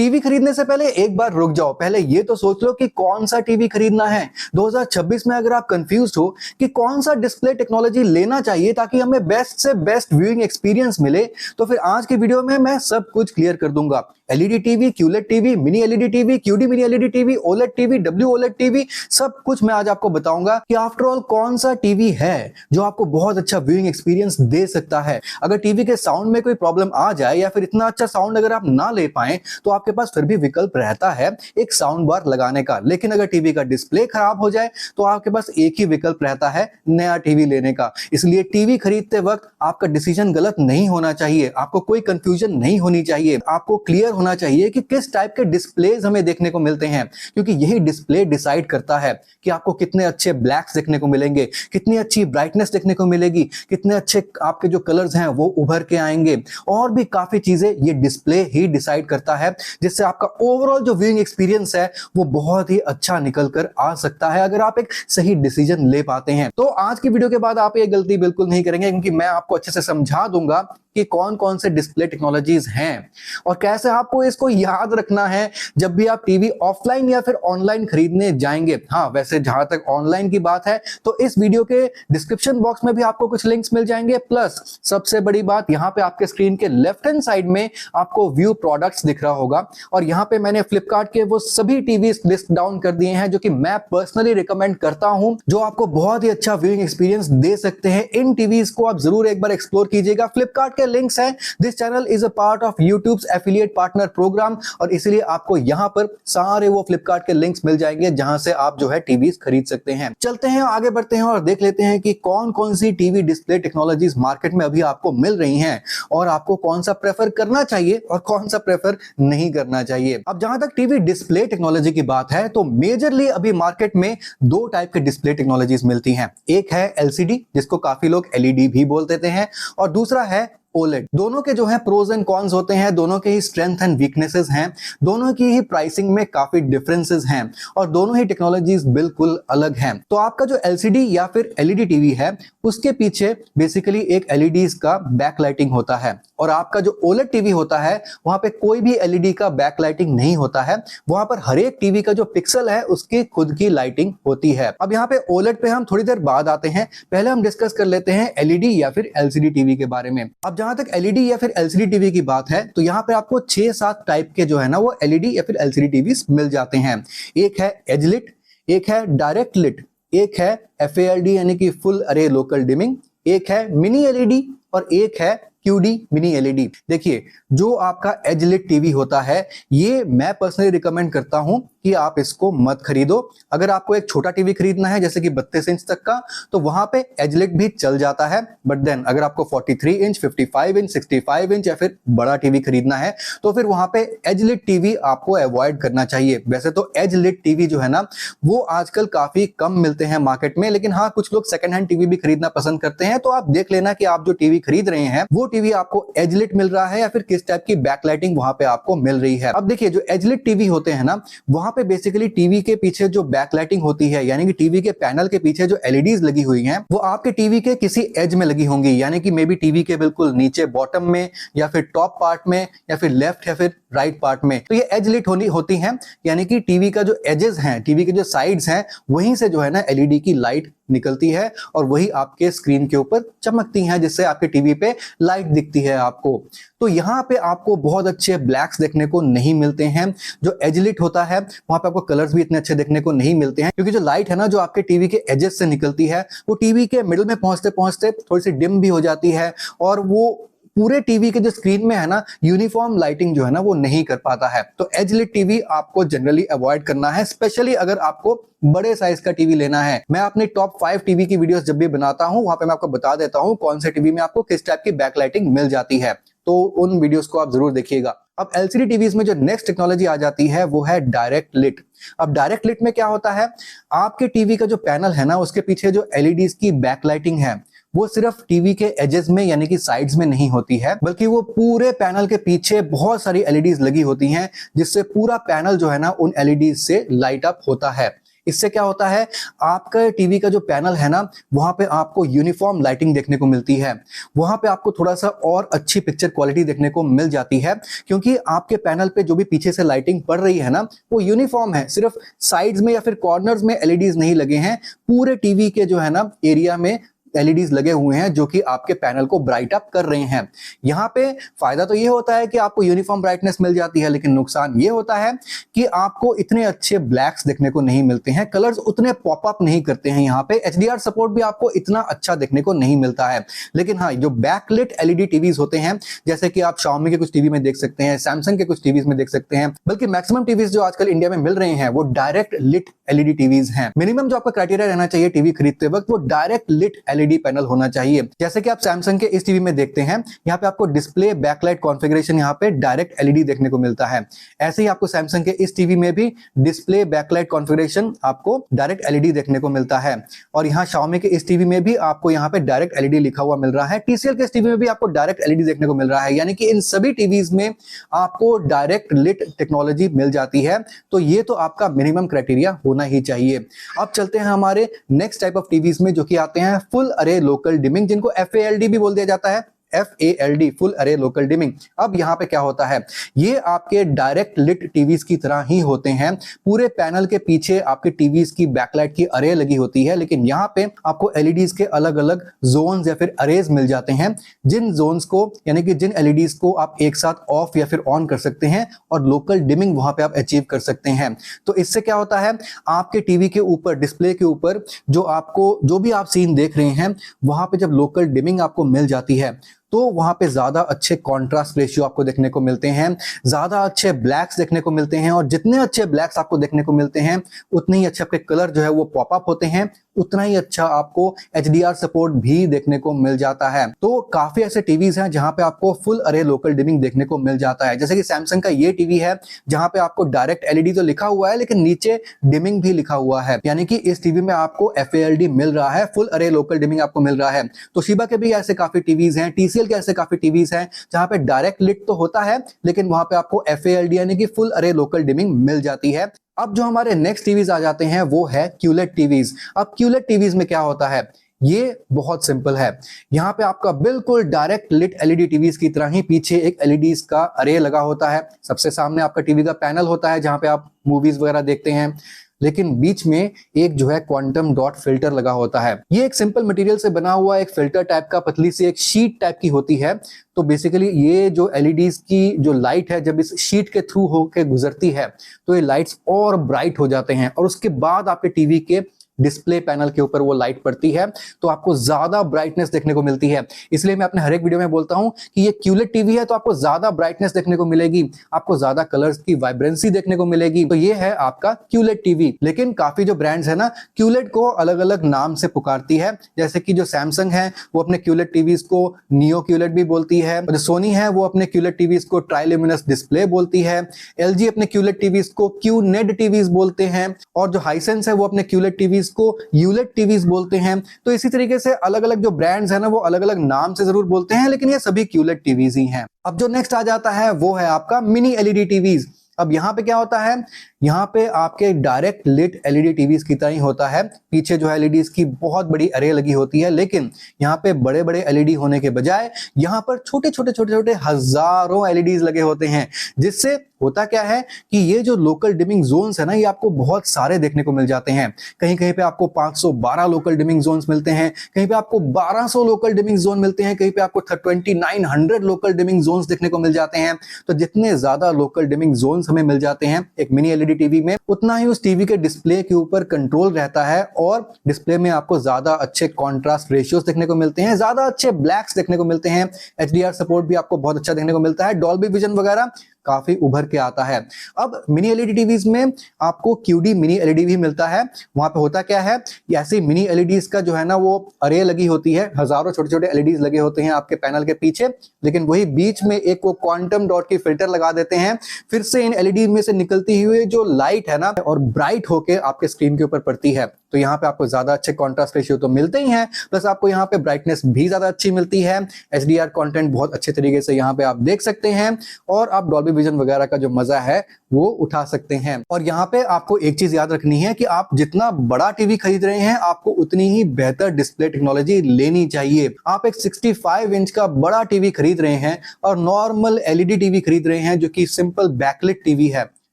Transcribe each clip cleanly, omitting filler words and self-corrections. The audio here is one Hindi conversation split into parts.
टीवी खरीदने से पहले एक बार रुक जाओ, पहले ये तो सोच लो कि कौन सा टीवी खरीदना है। 2026 में अगर आप कंफ्यूज हो कि कौन सा डिस्प्ले टेक्नोलॉजी लेना चाहिए ताकि हमें बेस्ट से बेस्ट व्यूइंग एक्सपीरियंस मिले, तो फिर आज की वीडियो में मैं सब कुछ क्लियर कर दूंगा। LED TV, culotte TV, mini LED TV, QD mini LED TV, OLED TV, W OLED TV, सब कुछ मैं आज आपको बताऊंगा कि आफ्टर ऑल कौन सा टीवी है जो आपको बहुत अच्छा व्यूइंग एक्सपीरियंस दे सकता है। अगर टीवी के साउंड में कोई प्रॉब्लम आ जाए या फिर इतना अच्छा साउंड अगर आप ना ले पाए तो आपके पास फिर भी विकल्प रहता है एक साउंड बार लगाने का। लेकिन अगर टीवी का डिस्प्ले खराब हो जाए तो आपके पास एक ही विकल्प रहता है नया टीवी लेने का। इसलिए टीवी खरीदते वक्त आपका डिसीजन गलत नहीं होना चाहिए, आपको कोई कंफ्यूजन नहीं होनी चाहिए, आपको क्लियर होना चाहिए कि किस टाइप के डिस्प्लेज हमें देखने को मिलते हैं, क्योंकि यही डिस्प्ले डिसाइड करता है कि आपको कितने अच्छे ब्लैक्स देखने को मिलेंगे, कितनी अच्छी ब्राइटनेस देखने को मिलेगी, कितने अच्छे आपके जो कलर्स हैं वो उभर के आएंगे, और भी काफी चीजें ये डिस्प्ले ही डिसाइड करता है, जिससे आपका ओवरऑल जो व्यूइंग एक्सपीरियंस है वो बहुत ही अच्छा निकल कर आ सकता है अगर आप एक सही डिसीजन ले पाते हैं। तो आज की वीडियो के बाद आप ये गलती बिल्कुल नहीं करेंगे, क्योंकि मैं आपको अच्छे से समझा दूंगा कि कौन कौन से डिस्प्ले टेक्नोलॉजीज हैं और कैसे आपको इसको याद रखना है जब भी आप टीवी ऑफलाइन या फिर ऑनलाइन खरीदने जाएंगे। हाँ, वैसे जहां तक ऑनलाइन की बात है तो इस वीडियो के डिस्क्रिप्शन बॉक्स में भी आपको कुछ लिंक्स मिल जाएंगे, प्लस सबसे बड़ी बात यहाँ पे आपके स्क्रीन के लेफ्ट हैंड साइड में आपको व्यू प्रोडक्ट्स दिख रहा होगा, और यहाँ पे मैंने फ्लिपकार्ट के वो सभी टीवी लिस्ट डाउन कर दिए हैं जो कि मैं पर्सनली रिकमेंड करता हूं, जो आपको बहुत ही अच्छा व्यूइंग एक्सपीरियंस दे सकते हैं। इन टीवीज को आप जरूर एक बार एक्सप्लोर कीजिएगा। फ्लिपकार्ट के लिंक्स हैं। This channel is a part of YouTube's affiliate partner programme, और इसलिए आपको यहां पर सारे वो फ्लिपकार्ट के लिंक्स मिल जाएंगे जहां से आप जो है टीवीज खरीद सकते हैं। चलते हैं आगे बढ़ते हैं और देख लेते हैं कि कौन कौन सी टीवी डिस्प्ले टेक्नोलॉजीज मार्केट में अभी आपको मिल रही हैं और आपको कौन सा प्रेफर करना चाहिए और कौन सा प्रेफर नहीं करना चाहिए। अब जहां तक टीवी डिस्प्ले टेक्नोलॉजी की बात है तो मेजरली अभी मार्केट में दो टाइप के डिस्प्ले टेक्नोलॉजीज मिलती हैं। एक है एलसीडी, जिसको काफी लोग एलईडी भी बोल देते हैं, और दूसरा है ओलेड। दोनों के जो है प्रोज एंड कॉन्स होते हैं, दोनों के ही स्ट्रेंथ एंड वीकनेसेस हैं, दोनों की ही प्राइसिंग में काफी डिफरेंसेस हैं, और दोनों ही टेक्नोलॉजीज बिल्कुल अलग हैं। तो आपका जो एलसीडी या फिर एलईडी टीवी है उसके पीछे बेसिकली एक एलईडीज का बैकलाइटिंग होता है, और आपका जो ओलेड टीवी होता है वहां पे कोई भी एलईडी का बैकलाइटिंग नहीं होता है। वहां पर हर एक टीवी का जो पिक्सल है उसकी खुद की लाइटिंग होती है। अब यहाँ पे ओलेड पे हम थोड़ी देर बाद आते हैं, पहले हम डिस्कस कर लेते हैं एलईडी या फिर एलसीडी टीवी के बारे में। अब जहां तक एलईडी या फिर एलसीडी टीवी की बात है तो यहाँ पे आपको 6-7 टाइप के जो है ना वो एलईडी या फिर एलसीडी टीवी मिल जाते हैं। एक है एज लिट, एक है डायरेक्ट लिट, एक है एफएएलडी यानी कि फुल अरे लोकल डिमिंग, एक है मिनी एलईडी और एक है क्यूडी मिनी एलईडी। देखिए, जो आपका एज लिट टीवी होता है ये मैं पर्सनली रिकमेंड करता हूं कि आप इसको मत खरीदो। अगर आपको एक छोटा टीवी खरीदना है जैसे कि 32 इंच तक का तो वहां पे एज लिट भी चल जाता है, बट देन अगर आपको 43 इंच, 55 इंच, 65 इंच या फिर बड़ा टीवी खरीदना है तो फिर वहां पे एज लिट टीवी आपको अवॉइड करना चाहिए। वैसे तो एज लिट टीवी जो है ना वो आजकल काफी कम मिलते हैं मार्केट में, लेकिन हाँ कुछ लोग सेकंड हैंड टीवी भी खरीदना पसंद करते हैं। तो आप देख लेना कि आप जो टीवी खरीद रहे हैं वो टीवी आपको एज लिट मिल रहा है या फिर किस टाइप की बैकलाइटिंग वहां पे आपको मिल रही है। अब देखिए, जो एज लिट टीवी होते हैं ना वहां पे बेसिकली टीवी के पीछे जो बैकलाइटिंग होती है, यानी कि टीवी के पैनल के पीछे जो एलईडीज लगी हुई हैं वो आपके टीवी के किसी एज में लगी होंगी, यानी कि मे बी टीवी के बिल्कुल नीचे बॉटम में या फिर टॉप पार्ट में या फिर लेफ्ट या फिर राइट पार्ट में। तो ये एज लिट होती हैं, यानी कि टीवी का जो एजेस हैं, टीवी के जो साइड्स हैं वहीं से जो है ना एलईडी की लाइट निकलती है और वही आपके स्क्रीन के ऊपर चमकती हैं, जिससे आपके टीवी पे लाइट दिखती है आपको। तो यहाँ पे आपको बहुत अच्छे ब्लैक्स देखने को नहीं मिलते हैं। जो एज लिट होता है वहां पे आपको कलर्स भी इतने अच्छे देखने को नहीं मिलते हैं, क्योंकि जो लाइट है ना जो आपके टीवी के एजेस से निकलती है वो टीवी के मिडिल में पहुंचते पहुंचते थोड़ी सी डिम भी हो जाती है, और वो पूरे टीवी के जो स्क्रीन में है ना यूनिफॉर्म लाइटिंग जो है ना वो नहीं कर पाता है। तो एज लिट टीवी आपको जनरली अवॉइड करना है, स्पेशली अगर आपको बड़े साइज का टीवी लेना है। मैं अपने टॉप 5 टीवी की वीडियोस जब भी बनाता हूं वहां पे मैं आपको बता देता हूं कौन से टीवी में आपको किस टाइप की बैकलाइटिंग मिल जाती है, तो उन वीडियोस को आप जरूर देखिएगा। अब एलसीडी टीवीज में जो नेक्स्ट टेक्नोलॉजी आ जाती है वो है डायरेक्ट लिट। अब डायरेक्ट लिट में क्या होता है, आपके टीवी का जो पैनल है ना उसके पीछे जो एलईडीज की बैकलाइटिंग है वो सिर्फ टीवी के एजेस में यानी कि साइड्स में नहीं होती है, बल्कि वो पूरे पैनल के पीछे बहुत सारी एलईडीज लगी होती हैं, जिससे पूरा पैनल जो है ना उन एलईडीज से लाइट अप होता है। इससे क्या होता है, आपका टीवी का जो पैनल है ना, वहां पे आपको यूनिफॉर्म लाइटिंग देखने को मिलती है, वहां पे आपको थोड़ा सा और अच्छी पिक्चर क्वालिटी देखने को मिल जाती है, क्योंकि आपके पैनल पे जो भी पीछे से लाइटिंग पड़ रही है ना, वो यूनिफॉर्म है, सिर्फ साइड्स में या फिर कॉर्नर्स में एलईडीज नहीं लगे हैं, पूरे टीवी के जो है ना एरिया में एलईडीज लगे हुए हैं जो कि आपके पैनल को ब्राइट अप कर रहे हैं। यहाँ पे फायदा तो ये होता है कि आपको यूनिफॉर्म ब्राइटनेस मिल जाती है, लेकिन नुकसान ये होता है कि आपको इतने अच्छे ब्लैक्स देखने को नहीं मिलते हैं, कलर्स उतने पॉप अप नहीं करते हैं, यहाँ पे एचडीआर सपोर्ट भी आपको इतना अच्छा देखने को नहीं मिलता है। लेकिन हाँ, जो बैकलिट एलईडी टीवीज होते हैं, जैसे कि आप Xiaomi के कुछ टीवी में देख सकते हैं, सैमसंग के कुछ टीवीज में देख सकते हैं, बल्कि मैक्सिमम टीवीज जो आजकल इंडिया में मिल रहे हैं वो डायरेक्ट लिट एलईडी टीवीज हैं। मिनिमम जो आपका क्राइटेरिया रहना चाहिए टीवी खरीदते वक्त, वो डायरेक्ट लिट एलईडी पैनल होना चाहिए। जैसे कि आप सैमसंग के इस टीवी में देखते हैं, यहाँ पे आपको डिस्प्ले बैकलाइट कॉन्फ़िगरेशन यहाँ पे डायरेक्ट एलईडी देखने को मिलता है। ऐसे ही आपको सैमसंग के इस टीवी में भी डिस्प्ले बैकलाइट कॉन्फ़िगरेशन आपको डायरेक्ट एलईडी देखने को मिलता है। और यहाँ Xiaomi के इस टीवी में भी आपको यहाँ पे डायरेक्ट एलईडी लिखा हुआ मिल रहा है। TCL के इस टीवी में भी आपको डायरेक्ट एलईडी देखने को मिल रहा है, यानी कि इन सभी टीवीज में आपको डायरेक्ट लिट टेक्नोलॉजी मिल जाती है। तो ये तो आपका मिनिमम क्राइटेरिया होना ही चाहिए। अब चलते हैं हमारे नेक्स्ट टाइप ऑफ टीवीज में, जो कि आते हैं फुल अरे लोकल डिमिंग, जिनको FALD भी बोल दिया जाता है, FALD फुल अरे लोकल डिमिंग। अब यहाँ पे क्या होता है, ये आपके डायरेक्ट लिट टीवीज की तरह ही होते हैं। पूरे पैनल के पीछे आपके टीवीज की बैकलाइट की अरे लगी होती है, लेकिन यहाँ पे आपको एलईडीज के अलग अलग जोन्स या फिर अरेज मिल जाते हैं, जिन जोन्स को यानी कि जिन एलईडीज को आप एक साथ ऑफ या फिर ऑन कर सकते हैं और लोकल डिमिंग वहां पे आप अचीव कर सकते हैं। तो इससे क्या होता है, आपके टीवी के ऊपर, डिस्प्ले के ऊपर जो भी आप सीन देख रहे हैं, वहां पे जब लोकल डिमिंग आपको मिल जाती है तो वहां पे ज्यादा अच्छे कॉन्ट्रास्ट रेशियो आपको देखने को मिलते हैं, ज्यादा अच्छे ब्लैक्स देखने को मिलते हैं, और जितने अच्छे ब्लैक्स आपको देखने को मिलते हैं उतने ही अच्छे आपके कलर जो है वो पॉप अप होते हैं, उतना ही अच्छा आपको HDR सपोर्ट भी देखने को मिल जाता है। तो काफी ऐसे टीवीज हैं जहां पे आपको फुल अरे लोकल डिमिंग देखने को मिल जाता है। जैसे कि सैमसंग का ये टीवी है जहां पे आपको डायरेक्ट एलईडी तो लिखा हुआ है, लेकिन नीचे डिमिंग भी लिखा हुआ है, यानी कि इस टीवी में आपको FALD मिल रहा है, फुल अरे लोकल डिमिंग आपको मिल रहा है। तोशिबा के भी ऐसे काफी टीवीज हैं, TCL के ऐसे काफी टीवीज हैं जहां पे डायरेक्ट लिट तो होता है, लेकिन वहां पे आपको FALD यानी कि फुल अरे लोकल डिमिंग मिल जाती है। अब जो हमारे नेक्स्ट टीवीज आ जाते हैं वो है QLED टीवीज। अब QLED टीवीज में क्या होता है, ये बहुत सिंपल है। यहाँ पे आपका बिल्कुल डायरेक्ट लिट एलईडी टीवीज की तरह ही पीछे एक एलईडीज का अरे लगा होता है, सबसे सामने आपका टीवी का पैनल होता है जहां पे आप मूवीज वगैरह देखते हैं, लेकिन बीच में एक जो है क्वांटम डॉट फिल्टर लगा होता है। ये एक सिंपल मटेरियल से बना हुआ एक फिल्टर टाइप का, पतली सी एक शीट टाइप की होती है। तो बेसिकली ये जो एलईडीज की जो लाइट है, जब इस शीट के थ्रू होकर गुजरती है तो ये लाइट्स और ब्राइट हो जाते हैं, और उसके बाद आपके टीवी के डिस्प्ले पैनल के ऊपर वो लाइट पड़ती है तो आपको ज्यादा ब्राइटनेस देखने को मिलती है। इसलिए मैं अपने हर एक वीडियो में बोलता हूं कि ये QLED टीवी है तो आपको ज्यादा ब्राइटनेस देखने को मिलेगी, आपको ज्यादा कलर्स की वाइब्रेंसी देखने को मिलेगी। तो ये है आपका QLED टीवी। लेकिन काफी जो ब्रांड्स है ना, QLED को अलग अलग नाम से पुकारती है। जैसे कि जो सैमसंग है वो अपने QLED टीवीज को नियो QLED भी बोलती है, जो सोनी है वो अपने QLED टीवीज को ट्राइल्यूमिनस डिस्प्ले बोलती है, LG अपने QLED टीवीज को QNED टीवीज बोलते हैं, और जो हाइसेंस है वो अपने QLED टीवीज को ULED टीवीज बोलते हैं। तो इसी तरीके से अलग अलग जो ब्रांड्स है ना, वो अलग अलग नाम से जरूर बोलते हैं, लेकिन ये सभी QLED टीवीज ही हैं। अब जो नेक्स्ट आ जाता है वो है आपका मिनी LED टीवीज। अब यहाँ पे क्या होता है, यहाँ पे आपके डायरेक्ट लिट एलईडी टीवीज की तरह ही होता है। पीछे जो है एलईडीज की बहुत बड़ी अरे लगी होती है, लेकिन यहाँ पे बड़े बड़े एलईडी होने के बजाय यहाँ पर छोटे छोटे हजारों एलईडीज लगे होते हैं। जिससे होता क्या है कि ये जो लोकल डिमिंग जोन्स है ना, ये आपको बहुत सारे देखने को मिल जाते हैं। कहीं कहीं पे आपको 512 लोकल डिमिंग जोन्स मिलते हैं, कहीं पे आपको 1200 लोकल डिमिंग जोन मिलते हैं, कहीं पे आपको 2900 लोकल डिमिंग जोन्स देखने को मिल जाते हैं। तो जितने ज्यादा लोकल डिमिंग जोन्स हमें मिल जाते हैं एक मिनी एलईडी टीवी में, उतना ही उस टीवी के डिस्प्ले के ऊपर कंट्रोल रहता है, और डिस्प्ले में आपको ज्यादा अच्छे कॉन्ट्रास्ट रेशियोज देखने को मिलते हैं, ज्यादा अच्छे ब्लैक्स देखने को मिलते हैं, HDR सपोर्ट भी आपको बहुत अच्छा देखने को मिलता है, डॉल्बी विजन वगैरह काफी उभर के आता है। अब मिनी एलईडी टीवीज में आपको QD मिनी एलईडी भी मिलता है। वहां पे होता क्या है, ऐसे मिनी एलईडीज का जो है ना वो अरे लगी होती है, हजारों छोटे छोटे एलईडीज लगे होते हैं आपके पैनल के पीछे, लेकिन वही बीच में एक वो क्वांटम डॉट की फिल्टर लगा देते हैं। फिर से इन एलईडी में से निकलती हुई जो लाइट है ना और ब्राइट होके आपके स्क्रीन के ऊपर पड़ती है। तो यहाँ पे आपको ज्यादा अच्छे कॉन्ट्रास्ट रेशियो तो मिलते ही हैं, प्लस आपको यहाँ पे ब्राइटनेस भी ज्यादा अच्छी मिलती है। HDR कंटेंट बहुत अच्छे तरीके से यहाँ पे आप देख सकते हैं और आप डॉल्बी विजन वगैरह का जो मजा है वो उठा सकते हैं। और यहाँ पे आपको एक चीज याद रखनी है कि आप जितना बड़ा टीवी खरीद रहे हैं आपको उतनी ही बेहतर डिस्प्ले टेक्नोलॉजी लेनी चाहिए। आप एक 65 इंच का बड़ा टीवी खरीद रहे हैं और नॉर्मल LED टीवी खरीद रहे हैं जो कि सिंपल बैकलिट टीवी है,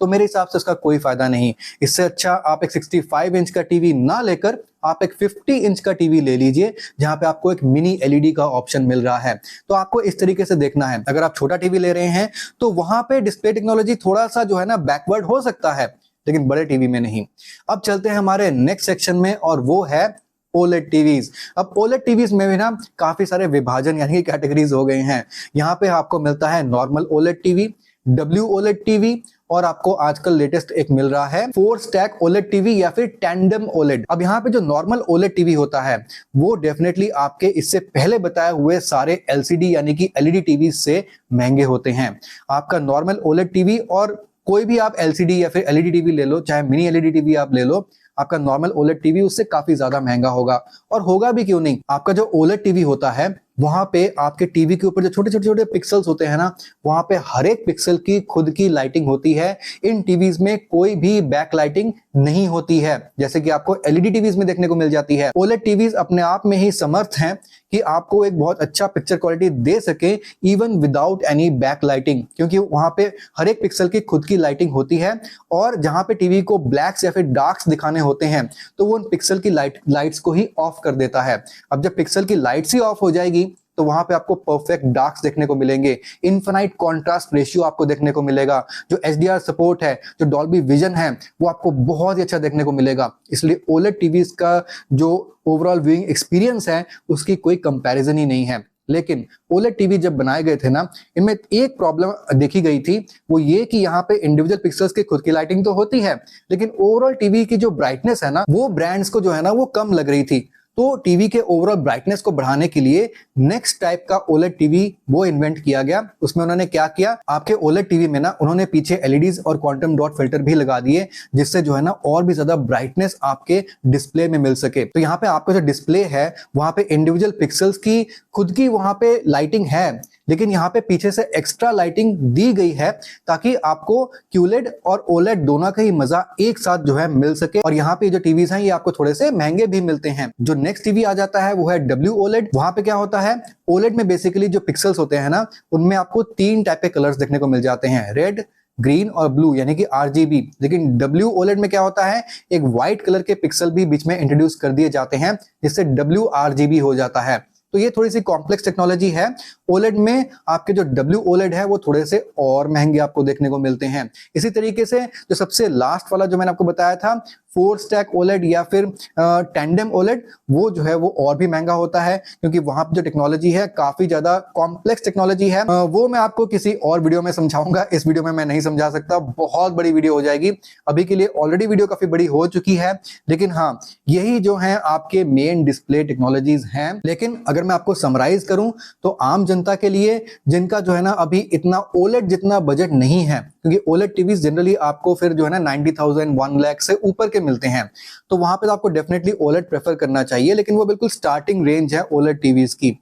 तो मेरे हिसाब से उसका कोई फायदा नहीं। इससे अच्छा आप एक 65 इंच का टीवी ना लेकर आप एक 50 इंच का टीवी ले लीजिए जहां पे आपको एक मिनी LED का ऑप्शन मिल रहा है। तो आपको इस तरीके से देखना है। अगर आप छोटा टीवी ले रहे हैं तो वहां पे डिस्प्ले टेक्नोलॉजी थोड़ा सा जो है ना बैकवर्ड हो सकता है, लेकिन बड़े टीवी में नहीं। अब चलते हैं हमारे नेक्स्ट सेक्शन में और वो है OLED टीवीज। अब OLED टीवीज में भी ना काफी सारे विभाजन यानी कि कैटेगरीज हो गए हैं। यहाँ पे आपको मिलता है normal OLED TV, WOLED TV और आपको आजकल लेटेस्ट एक मिल रहा है 4 स्टैक OLED टीवी या फिर टैंडम OLED। अब यहाँ पे जो नॉर्मल OLED टीवी होता है वो डेफिनेटली आपके इससे पहले बताए हुए सारे LCD यानी कि LED टीवी से महंगे होते हैं। आपका नॉर्मल OLED टीवी और कोई भी आप LCD या फिर LED टीवी ले लो, चाहे मिनी LED टीवी आप ले लो, आपका नॉर्मल OLED टीवी उससे काफी ज्यादा महंगा होगा। और होगा भी क्यों नहीं, आपका जो OLED टीवी होता है वहां पे आपके टीवी के ऊपर जो छोटे छोटे छोटे पिक्सल्स होते हैं ना, वहां पे हर एक पिक्सल की खुद की लाइटिंग होती है। इन टीवीज में कोई भी बैक लाइटिंग नहीं होती है जैसे कि आपको LED टीवीज में देखने को मिल जाती है। OLED टीवीज अपने आप में ही समर्थ हैं कि आपको एक बहुत अच्छा पिक्चर क्वालिटी दे सके even without any back lighting, क्योंकि वहां पे हर एक पिक्सल की खुद की लाइटिंग होती है। और जहां पे टीवी को ब्लैक्स या फिर डार्क्स दिखाने होते हैं तो वो उन पिक्सल की लाइट्स को ही ऑफ कर देता है। अब जब पिक्सल की लाइट्स ही ऑफ हो जाएगी तो वहां पे आपको परफेक्ट डार्क्स देखने को मिलेंगे, इनफिनाइट कॉन्ट्रास्ट रेशियो आपको देखने को मिलेगा, जो HDR सपोर्ट है, जो डॉल्बी विजन है वो आपको बहुत ही अच्छा देखने को मिलेगा। इसलिए OLED टीवीज का जो ओवरऑल व्यूइंग एक्सपीरियंस है उसकी कोई कंपैरिजन ही नहीं है। लेकिन OLED टीवी जब बनाए गए थे ना, इनमें एक प्रॉब्लम देखी गई थी, वो ये कि यहाँ पे इंडिविजुअल पिक्सल्स की खुद की लाइटिंग तो होती है लेकिन ओवरऑल टीवी की जो ब्राइटनेस है ना वो ब्रांड्स को जो है ना वो कम लग रही थी। तो टीवी के ओवरऑल ब्राइटनेस को बढ़ाने के लिए नेक्स्ट टाइप का OLED टीवी वो इन्वेंट किया गया। उसमें उन्होंने क्या किया, आपके OLED टीवी में ना उन्होंने पीछे LEDs और क्वांटम डॉट फिल्टर भी लगा दिए जिससे जो है ना और भी ज्यादा ब्राइटनेस आपके डिस्प्ले में मिल सके। तो यहाँ पे आपका जो डिस्प्ले है वहां पे इंडिविजुअल पिक्सल्स की खुद की वहां पे लाइटिंग है, लेकिन यहाँ पे पीछे से एक्स्ट्रा लाइटिंग दी गई है ताकि आपको QLED और OLED दोनों का ही मजा एक साथ जो है मिल सके। और यहाँ पे जो टीवीज हैं ये आपको थोड़े से महंगे भी मिलते हैं। जो नेक्स्ट टीवी आ जाता है वो है WOLED। वहां पे क्या होता है, OLED में बेसिकली जो पिक्सल्स होते हैं ना उनमें आपको 3 टाइप के कलर्स देखने को मिल जाते हैं, रेड, ग्रीन और ब्लू यानी कि RGB। लेकिन WOLED में क्या होता है, एक व्हाइट कलर के पिक्सल भी बीच में इंट्रोड्यूस कर दिए जाते हैं जिससे WRGB हो जाता है। तो ये थोड़ी सी कॉम्प्लेक्स टेक्नोलॉजी है। OLED में आपके जो WOLED है वो थोड़े से और महंगे आपको देखने को मिलते हैं। इसी तरीके से जो सबसे लास्ट वाला जो मैंने आपको बताया था 4 स्टैक OLED या फिर टैंडम OLED, वो जो है वो और भी महंगा होता है क्योंकि वहां पर जो टेक्नोलॉजी है काफी ज्यादा कॉम्प्लेक्स टेक्नोलॉजी है। वो मैं आपको किसी और वीडियो में समझाऊंगा, इस वीडियो में मैं नहीं समझा सकता, बहुत बड़ी वीडियो हो जाएगी। अभी के लिए ऑलरेडी वीडियो काफी बड़ी हो चुकी है, लेकिन हाँ यही जो है आपके मेन डिस्प्ले टेक्नोलॉजीज हैं। लेकिन अगर मैं आपको समराइज करूं तो आम जनता के लिए जिनका जो है ना अभी इतना OLED जितना बजट नहीं है, क्योंकि OLED टीवीज जनरली आपको फिर जो है ना 90,000 1 लाख से ऊपर के मिलते हैं, तो वहां पे तो आपको डेफिनेटली OLED प्रेफर करना चाहिए, लेकिन वो बिल्कुल स्टार्टिंग रेंज है OLED टीवीज की।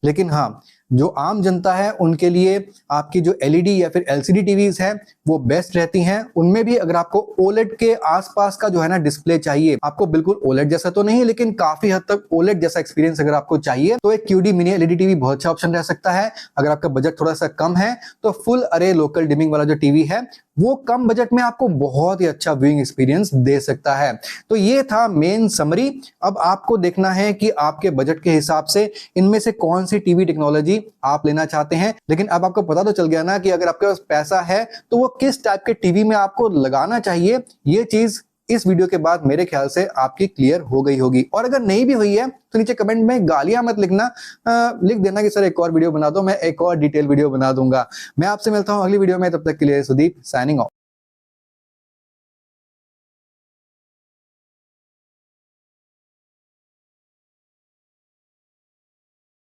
लेकिन हाँ जो आम जनता है उनके लिए आपकी जो LED या फिर LCD टीवीज हैं वो बेस्ट रहती हैं। उनमें भी अगर आपको OLED के आसपास का जो है ना डिस्प्ले चाहिए, आपको बिल्कुल OLED जैसा तो नहीं लेकिन काफी हद तक OLED जैसा एक्सपीरियंस अगर आपको चाहिए तो एक QD मिनी LED टीवी बहुत अच्छा ऑप्शन रह सकता है। अगर आपका बजट थोड़ा सा कम है तो फुल अरे लोकल डिमिंग वाला जो टीवी है वो कम बजट में आपको बहुत ही अच्छा व्यूइंग एक्सपीरियंस दे सकता है। तो ये था मेन समरी। अब आपको देखना है कि आपके बजट के हिसाब से इनमें से कौन सी टीवी टेक्नोलॉजी आप लेना चाहते हैं। लेकिन अब आपको पता तो चल गया ना कि अगर आपके पास पैसा है तो वो किस टाइप के टीवी में आपको लगाना चाहिए। ये चीज इस वीडियो के बाद मेरे ख्याल से आपकी क्लियर हो गई होगी। और अगर नहीं भी हुई है तो नीचे कमेंट में गालियां मत लिखना, लिख देना कि सर एक और वीडियो बना दो, मैं एक और डिटेल वीडियो बना दूंगा। मैं आपसे मिलता हूं अगली वीडियो में, तब तक के लिए सुदीप साइनिंग ऑफ।